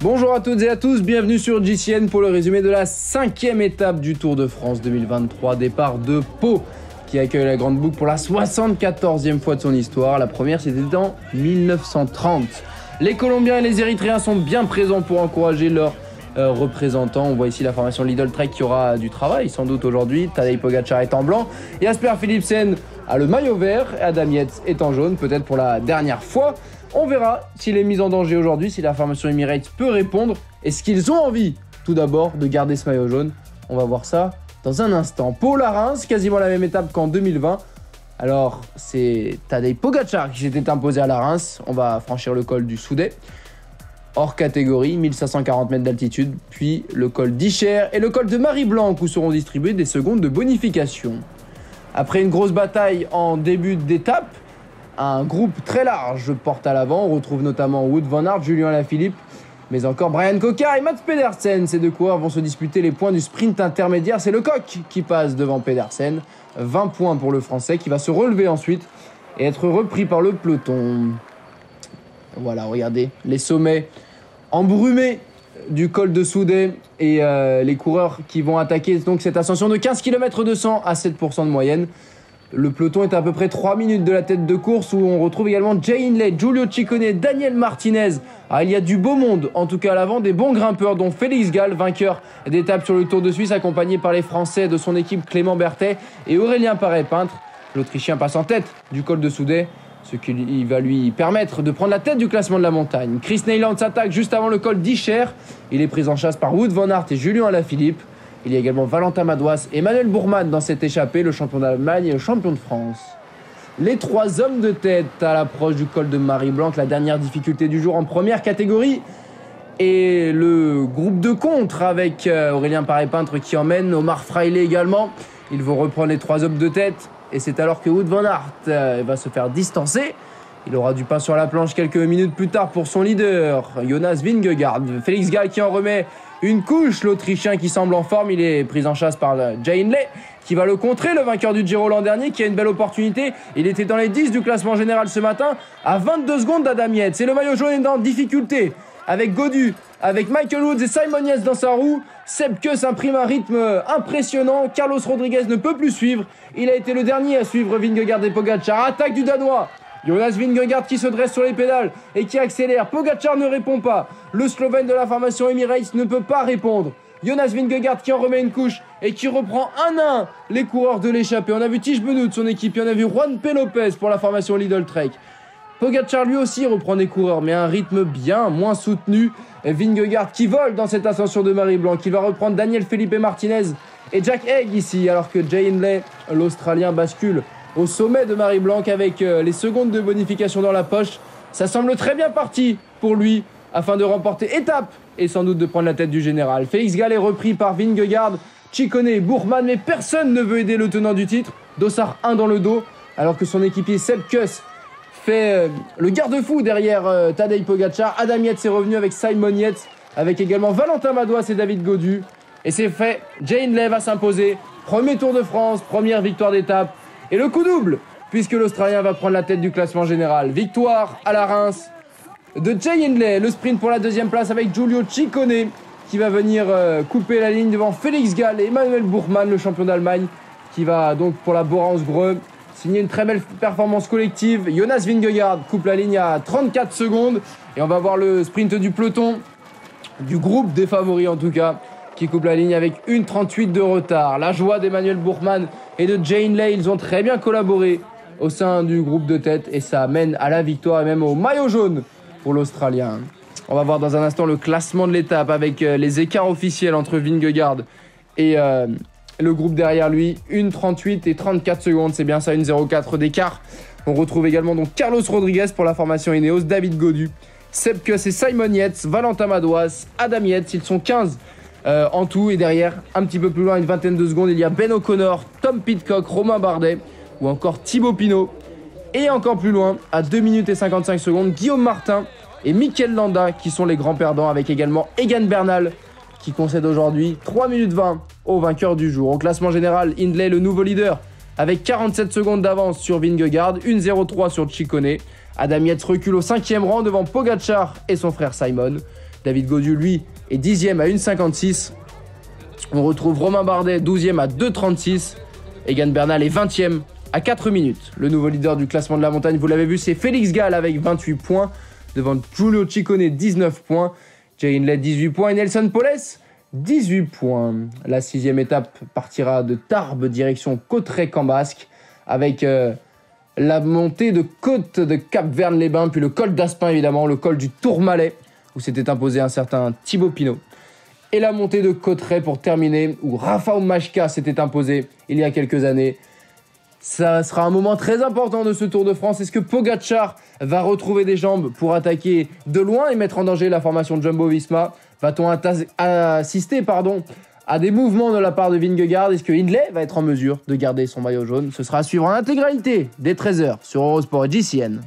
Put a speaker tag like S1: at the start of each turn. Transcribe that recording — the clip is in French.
S1: Bonjour à toutes et à tous, bienvenue sur JCN pour le résumé de la 5e étape du Tour de France 2023. Départ de Pau qui accueille la Grande Boucle pour la 74e fois de son histoire. La première c'était en 1930. Les Colombiens et les Érythréens sont bien présents pour encourager leurs représentants. On voit ici la formation Lidl Trek qui aura du travail sans doute aujourd'hui. Tadej Pogačar est en blanc, Jasper Philipsen a le maillot vert et Adam Yates est en jaune, peut-être pour la dernière fois. On verra s'il est mis en danger aujourd'hui, si la formation Emirates peut répondre. Est-ce qu'ils ont envie, tout d'abord, de garder ce maillot jaune? On va voir ça dans un instant. Pau la Reims, quasiment la même étape qu'en 2020. Alors, c'est Tadej Pogačar qui s'était imposé à la Reims. On va franchir le col du Soudet. Hors catégorie, 1540 mètres d'altitude. Puis le col d'Icher et le col de Marie-Blanque où seront distribuées des secondes de bonification. Après une grosse bataille en début d'étape, un groupe très large porte à l'avant. On retrouve notamment Wout van Aert, Julien Alaphilippe, mais encore Bryan Coquard et Mats Pedersen. Ces deux coureurs vont se disputer les points du sprint intermédiaire. C'est Le Coq qui passe devant Pedersen. 20 points pour le Français qui va se relever ensuite et être repris par le peloton. Voilà, regardez les sommets embrumés du col de Soudet et les coureurs qui vont attaquer donc cette ascension de 15 km 200 à 7% de moyenne. Le peloton est à peu près 3 minutes de la tête de course où on retrouve également Jay Hindley, Giulio Ciccone, Daniel Martinez. Il y a du beau monde, en tout cas à l'avant, des bons grimpeurs dont Félix Gall, vainqueur d'étape sur le Tour de Suisse, accompagné par les Français de son équipe Clément Berthet et Aurélien Paré-Peintre. L'Autrichien passe en tête du col de Soudet, ce qui va lui permettre de prendre la tête du classement de la montagne. Chris Neyland s'attaque juste avant le col d'Icher. Il est pris en chasse par Wout van Aert et Julien Alaphilippe. Il y a également Valentin Madouas et Manuel Bourman dans cette échappée, le champion d'Allemagne et le champion de France. Les trois hommes de tête à l'approche du col de Marie-Blanque, la dernière difficulté du jour en première catégorie. Et le groupe de contre avec Aurélien Paré-Peintre qui emmène, Omar Fraile également. Ils vont reprendre les trois hommes de tête et c'est alors que Wout van Aert va se faire distancer. Il aura du pain sur la planche quelques minutes plus tard pour son leader, Jonas Vingegaard. Félix Gall qui en remet une couche, l'Autrichien qui semble en forme. Il est pris en chasse par Jay Hindley qui va le contrer, le vainqueur du Giro l'an dernier qui a une belle opportunité. Il était dans les 10 du classement général ce matin à 22 secondes d'Adam Yates. Et le maillot jaune est en difficulté avec Gaudu, avec Michael Woods et Simon Yates dans sa roue. Sepp Kuss imprime un rythme impressionnant. Carlos Rodriguez ne peut plus suivre. Il a été le dernier à suivre Vingegaard et Pogačar. Attaque du Danois. Jonas Vingegaard qui se dresse sur les pédales et qui accélère. Pogačar ne répond pas. Le Slovène de la formation Emirates ne peut pas répondre. Jonas Vingegaard qui en remet une couche et qui reprend un à un les coureurs de l'échappée. On a vu Tish Benoît de son équipe, on a vu Juan P. Lopez pour la formation Lidl Trek. Pogačar lui aussi reprend des coureurs mais à un rythme bien moins soutenu. Et Vingegaard qui vole dans cette ascension de Marie-Blanque. Il va reprendre Daniel Felipe Martinez et Jack Haig ici alors que Jay Hindley, l'Australien, bascule au sommet de Marie-Blanque avec les secondes de bonification dans la poche. Ça semble très bien parti pour lui afin de remporter étape et sans doute de prendre la tête du général. Félix Gall est repris par Vingegaard, Ciccone et Bourman, mais personne ne veut aider le tenant du titre. Dossard 1 dans le dos, alors que son équipier Sepp Kuss fait le garde-fou derrière Tadej Pogačar. Adam Yates est revenu avec Simon Yates, avec également Valentin Madouas et David Gaudu. Et c'est fait, Jay Hindley va s'imposer. Premier Tour de France, première victoire d'étape. Et le coup double, puisque l'Australien va prendre la tête du classement général. Victoire à la Reims de Jay Hindley. Le sprint pour la deuxième place avec Giulio Ciccone qui va venir couper la ligne devant Félix Gall et Emmanuel Bourman, le champion d'Allemagne, qui va donc pour la Bora-Hansgrohe signer une très belle performance collective. Jonas Vingegaard coupe la ligne à 34 secondes. Et on va voir le sprint du peloton, du groupe des favoris en tout cas, qui coupe la ligne avec 1,38 de retard. La joie d'Emmanuel Bourman et de Jay Hindley, ils ont très bien collaboré au sein du groupe de tête et ça mène à la victoire et même au maillot jaune pour l'Australien. On va voir dans un instant le classement de l'étape avec les écarts officiels entre Vingegaard et le groupe derrière lui. 1,38 et 34 secondes, c'est bien ça, 1,04 d'écart. On retrouve également donc Carlos Rodriguez pour la formation Ineos, David Gaudu, Sepp Kuss et Simon Yates, Valentin Madouas, Adam Yates, ils sont 15 en tout. Et derrière, un petit peu plus loin, une vingtaine de secondes, il y a Ben O'Connor, Tom Pidcock, Romain Bardet ou encore Thibaut Pinot. Et encore plus loin, à 2 minutes et 55 secondes, Guillaume Martin et Mikel Landa qui sont les grands perdants, avec également Egan Bernal qui concède aujourd'hui 3 minutes 20 au vainqueur du jour. Au classement général, Hindley, le nouveau leader, avec 47 secondes d'avance sur Vingegaard, 1,03 sur Ciccone. Adam Yates recule au 5e rang devant Pogačar et son frère Simon. David Gaudu, lui, est 10e à 1,56. On retrouve Romain Bardet, 12e à 2,36. Egan Bernal est 20e à 4 minutes. Le nouveau leader du classement de la montagne, vous l'avez vu, c'est Félix Gall avec 28 points. Devant Giulio Ciccone, 19 points. Jay Hindley, 18 points. Et Nelson Poles, 18 points. La 6e étape partira de Tarbes, direction Cauterets-Cambasque, avec la montée de côte de Cap-Verne-les-Bains, puis le col d'Aspin, évidemment, le col du Tourmalet, où s'était imposé un certain Thibaut Pinot. Et la montée de Cauterets pour terminer, où Rafał Majka s'était imposé il y a quelques années. Ça sera un moment très important de ce Tour de France. Est-ce que Pogacar va retrouver des jambes pour attaquer de loin et mettre en danger la formation de Jumbo-Visma? Va-t-on assister à des mouvements de la part de Vingegaard? Est-ce que Hindley va être en mesure de garder son maillot jaune? Ce sera à suivre en intégralité dès 13h sur Eurosport et GCN.